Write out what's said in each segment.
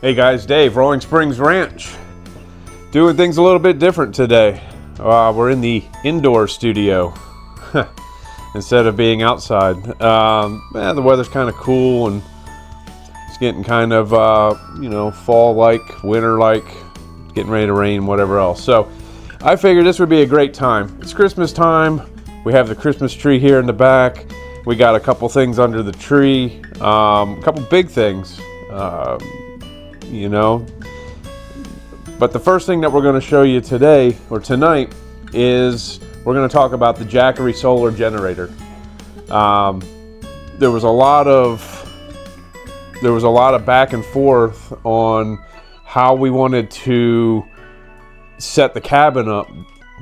Hey guys, Dave, Rolling Springs Ranch. Doing things a little bit different today. We're in the indoor studio instead of being outside. The weather's kind of cool and it's getting kind of, fall-like, winter-like, getting ready to rain, whatever else. So I figured this would be a great time. It's Christmas time. We have the Christmas tree here in the back. We got a couple things under the tree, a couple big things. But the first thing that we're going to show you today or tonight is we're going to talk about the Jackery Solar Generator. There was a lot of back and forth on how we wanted to set the cabin up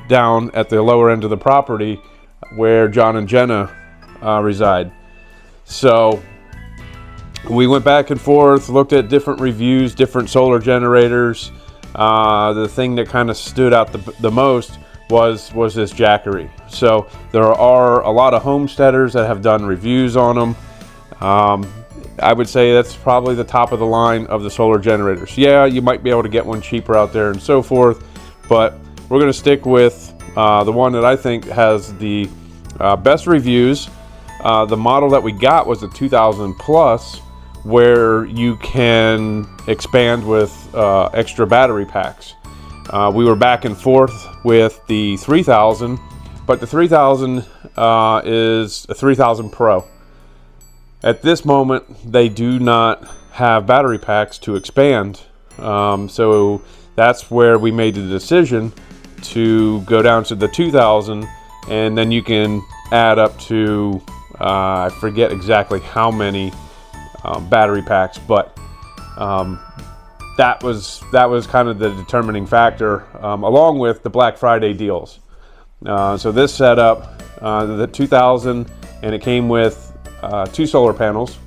down at the lower end of the property where John and Jenna reside. So we went back and forth, looked at different reviews, different solar generators. The thing that kind of stood out the most was this Jackery. So there are a lot of homesteaders that have done reviews on them. I would say that's probably the top of the line of the solar generators. Yeah, you might be able to get one cheaper out there and so forth, but we're going to stick with the one that I think has the best reviews. The model that we got was a 2000 plus, where you can expand with extra battery packs. We were back and forth with the 3000, but the 3000 is a 3000 Pro. At this moment, they do not have battery packs to expand. So that's where we made the decision to go down to the 2000, and then you can add up to, I forget exactly how many battery packs, but that was kind of the determining factor, along with the Black Friday deals. So this setup, the 2000, and it came with 2 solar panels.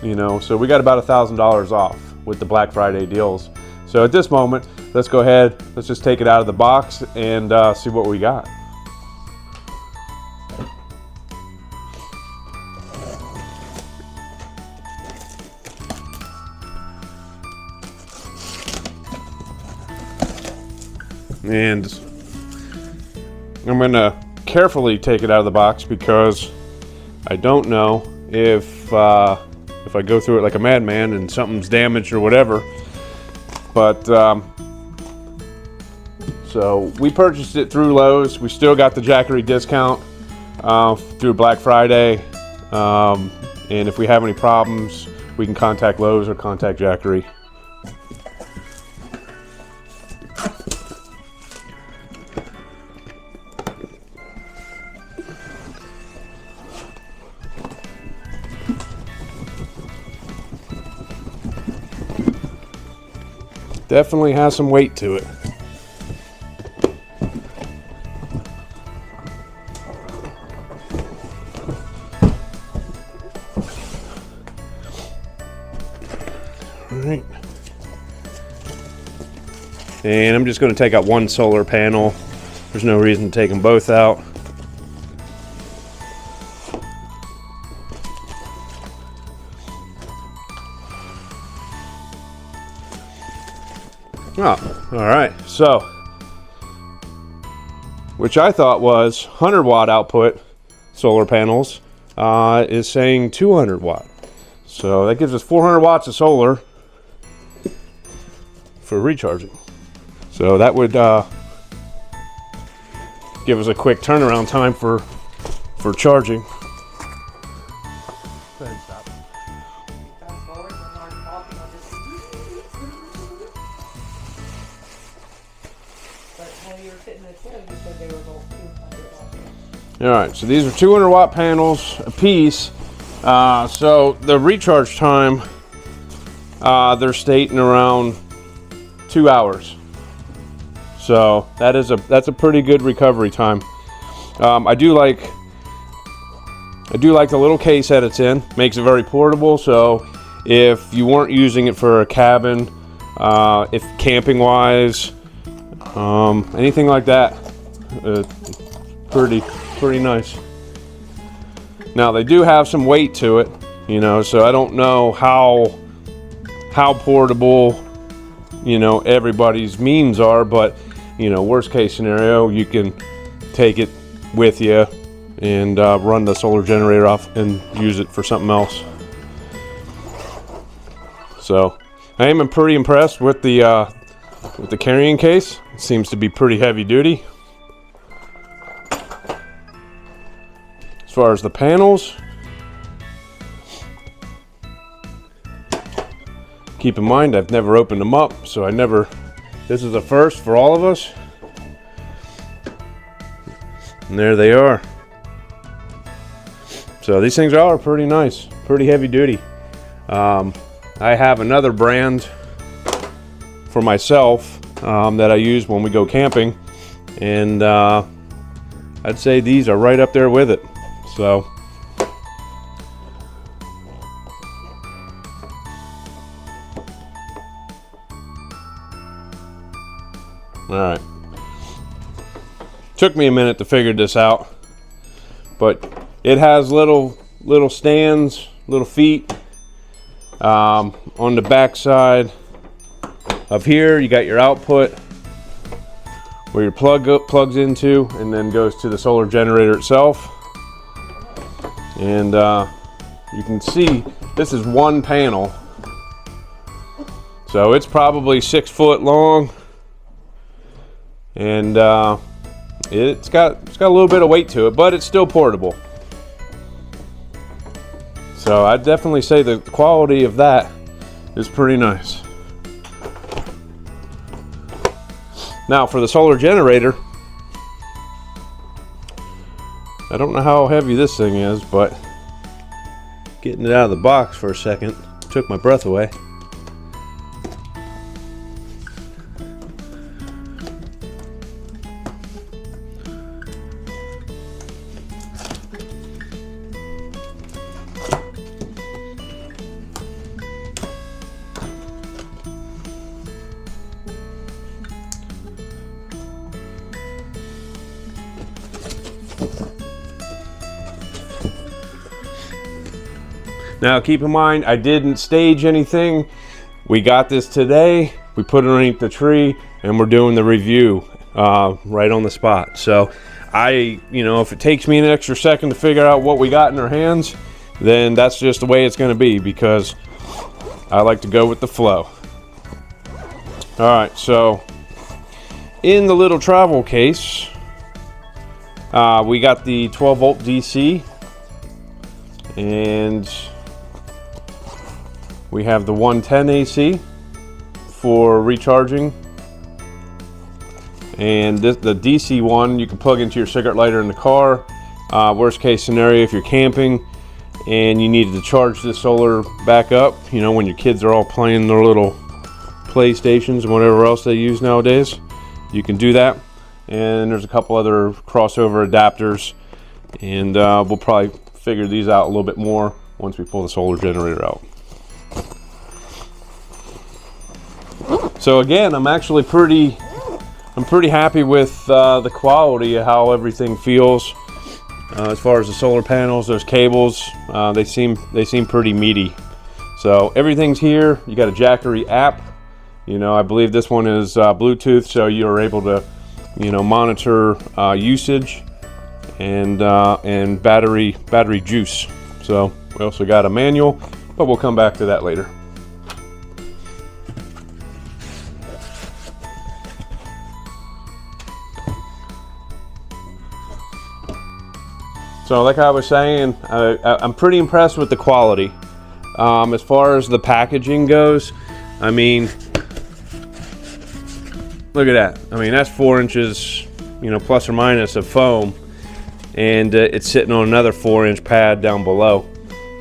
So we got about $1,000 off with the Black Friday deals. So at this moment, let's go ahead. Let's just take it out of the box and see what we got. And I'm going to carefully take it out of the box because I don't know if I go through it like a madman and something's damaged or whatever. But so we purchased it through Lowe's. We still got the Jackery discount through Black Friday. And if we have any problems, we can contact Lowe's or contact Jackery. Definitely has some weight to it. All right. And I'm just going to take out one solar panel. There's no reason to take them both out. Oh, all right. So, which I thought was 100 watt output solar panels, is saying 200 watt. So that gives us 400 watts of solar for recharging. So that would give us a quick turnaround time for charging. Go ahead and stop. All right, so these are 200 watt panels a piece. So the recharge time, they're stating around 2 hours. So that's a pretty good recovery time. I do like the little case that it's in. Makes it very portable. So if you weren't using it for a cabin, if camping wise, anything like that, pretty nice. Now they do have some weight to it, so I don't know how how portable, you know, everybody's means are, but, you know, worst case scenario, you can take it with you and run the solar generator off and use it for something else. So I am pretty impressed with the carrying case. It seems to be pretty heavy duty. As far as the panels, keep in mind I've never opened them up, so this is a first for all of us. And there they are. So these things are pretty nice, pretty heavy duty. I have another brand for myself that I use when we go camping, and I'd say these are right up there with it. So all right, took me a minute to figure this out, but it has little stands, little feet on the back side of here. You got your output where your plugs into, and then goes to the solar generator itself. And you can see this is one panel, so it's probably 6 foot long, and it's got a little bit of weight to it, but it's still portable. So I'd definitely say the quality of that is pretty nice. Now for the solar generator, I don't know how heavy this thing is, but getting it out of the box for a second took my breath away. Now keep in mind, I didn't stage anything. We got this today, we put it underneath the tree, and we're doing the review right on the spot. So if it takes me an extra second to figure out what we got in our hands, then that's just the way it's gonna be, because I like to go with the flow. All right, so in the little travel case, we got the 12 volt DC, and we have the 110 AC for recharging, and the DC one you can plug into your cigarette lighter in the car. Worst case scenario, if you're camping and you needed to charge the solar back up, you know, when your kids are all playing their little PlayStations and whatever else they use nowadays, you can do that. And there's a couple other crossover adapters, and we'll probably figure these out a little bit more once we pull the solar generator out. So again, I'm pretty happy with the quality of how everything feels. As far as the solar panels, those cables, they seem pretty meaty. So everything's here. You got a Jackery app. You know, I believe this one is Bluetooth, so you're able to, you know, monitor usage and battery juice. So we also got a manual, but we'll come back to that later. So like I was saying, I'm pretty impressed with the quality. As far as the packaging goes, I mean, look at that. I mean, that's 4 inches, you know, plus or minus of foam, and it's sitting on another 4-inch pad down below.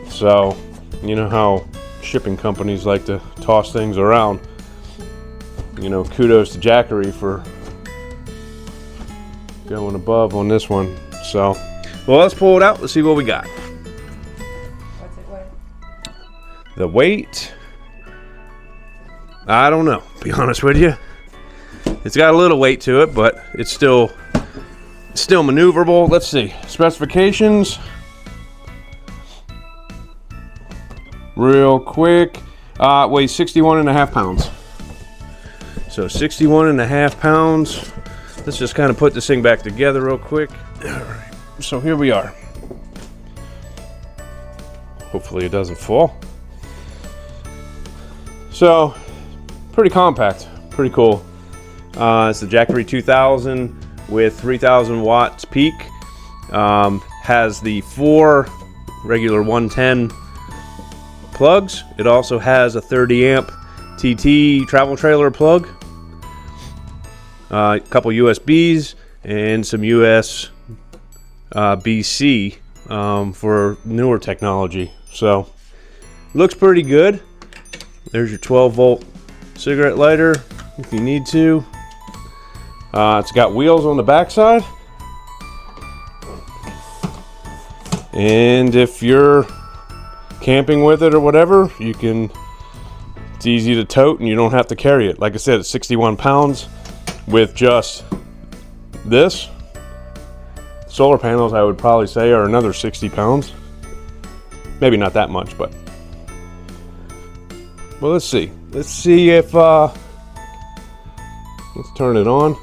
So, you know how shipping companies like to toss things around. You know, kudos to Jackery for going above on this one. So, well, let's pull it out. Let's see what we got. What's it weigh? The weight, I don't know, to be honest with you. It's got a little weight to it, but it's still maneuverable. Let's see. Specifications. Real quick. Weighs 61.5 pounds. So 61.5 pounds. Let's just kind of put this thing back together real quick. All right. So here we are. Hopefully it doesn't fall. So pretty compact, pretty cool. It's the Jackery 2000 with 3,000 watts peak. Has the 4 regular 110 plugs. It also has a 30 amp TT travel trailer plug, a couple USBs, and some USB BC for newer technology. So looks pretty good. There's your 12 volt cigarette lighter if you need to. It's got wheels on the backside, and if you're camping with it or whatever, it's easy to tote and you don't have to carry it. Like I said, it's 61 pounds with just this. Solar panels, I would probably say, are another 60 pounds. Maybe not that much, but well, let's see. Let's see if let's turn it on.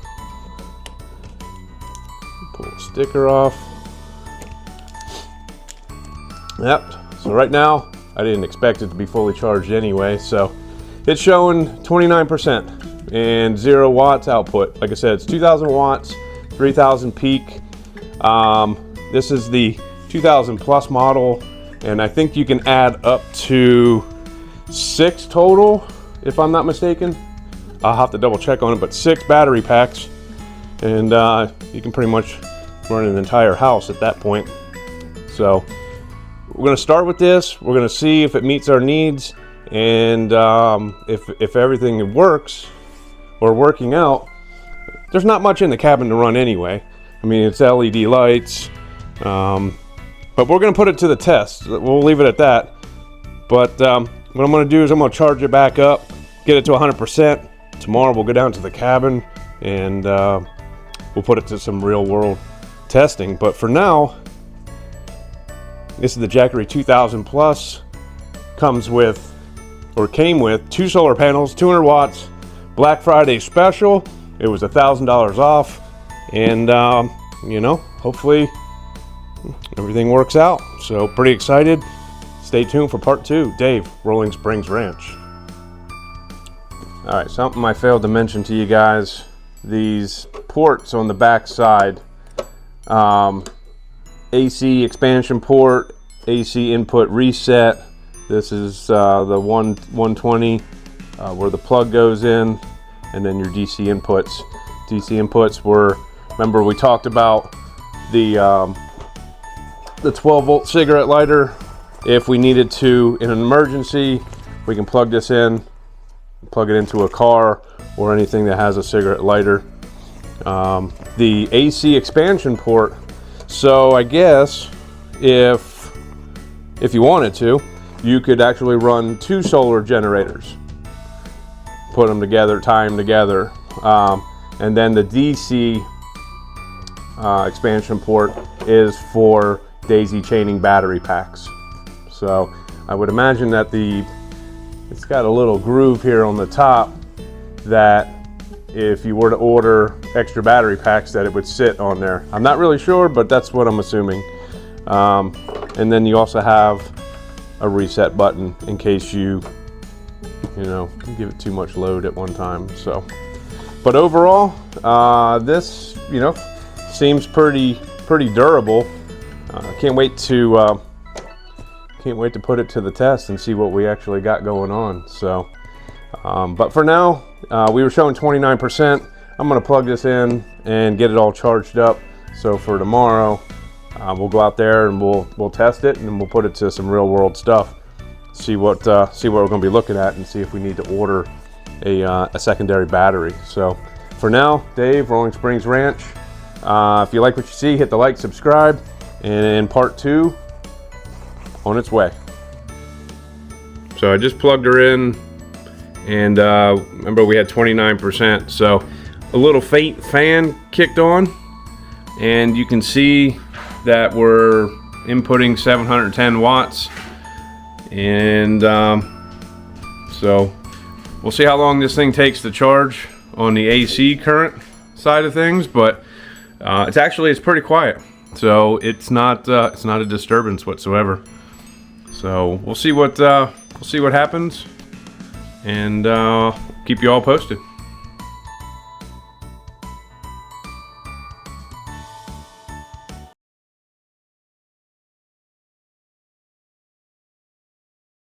Pull the sticker off. Yep. So right now, I didn't expect it to be fully charged anyway, so it's showing 29% and 0 watts output. Like I said, it's 2,000 watts, 3,000 peak. This is the 2000 plus model, and I think you can add up to 6 total, if I'm not mistaken. I'll have to double check on it, but 6 battery packs, and you can pretty much run an entire house at that point. So we're going to start with this. We're going to see if it meets our needs, and if everything works or working out. There's not much in the cabin to run anyway. I mean, it's LED lights, but we're going to put it to the test. We'll leave it at that. But what I'm going to do is I'm going to charge it back up, get it to 100%. Tomorrow we'll go down to the cabin and we'll put it to some real world testing. But for now, this is the Jackery 2000 Plus. Came with 2 solar panels, 200 watts, Black Friday special. It was $1,000 off, and you know, hopefully everything works out. So pretty excited. Stay tuned for part 2. Dave, Rolling Springs Ranch. All right, something I failed to mention to you guys: these ports on the back side. AC expansion port, AC input reset. This is the 120 where the plug goes in, and then your DC inputs. DC inputs were, remember we talked about the 12 volt cigarette lighter. If we needed to, in an emergency, we can plug this in, plug it into a car or anything that has a cigarette lighter. The AC expansion port. So I guess if you wanted to, you could actually run 2 solar generators, put them together, tie them together, and then the DC expansion port is for daisy chaining battery packs. So I would imagine that it's got a little groove here on the top that if you were to order extra battery packs, that it would sit on there. I'm not really sure, but that's what I'm assuming. And then you also have a reset button in case you give it too much load at one time. So, but overall, this seems pretty durable. Can't wait to put it to the test and see what we actually got going on. So, but for now, we were showing 29%. I'm going to plug this in and get it all charged up. So for tomorrow, we'll go out there and we'll test it, and we'll put it to some real world stuff. See what we're going to be looking at, and see if we need to order a secondary battery. So for now, Dave, Rolling Springs Ranch. If you like what you see, hit the like, subscribe, and part 2 on its way. So I just plugged her in, and remember we had 29%. So a little faint fan kicked on, and you can see that we're inputting 710 watts, and So we'll see how long this thing takes to charge on the AC current side of things, but it's pretty quiet. So it's not a disturbance whatsoever. So we'll see what happens, and keep you all posted.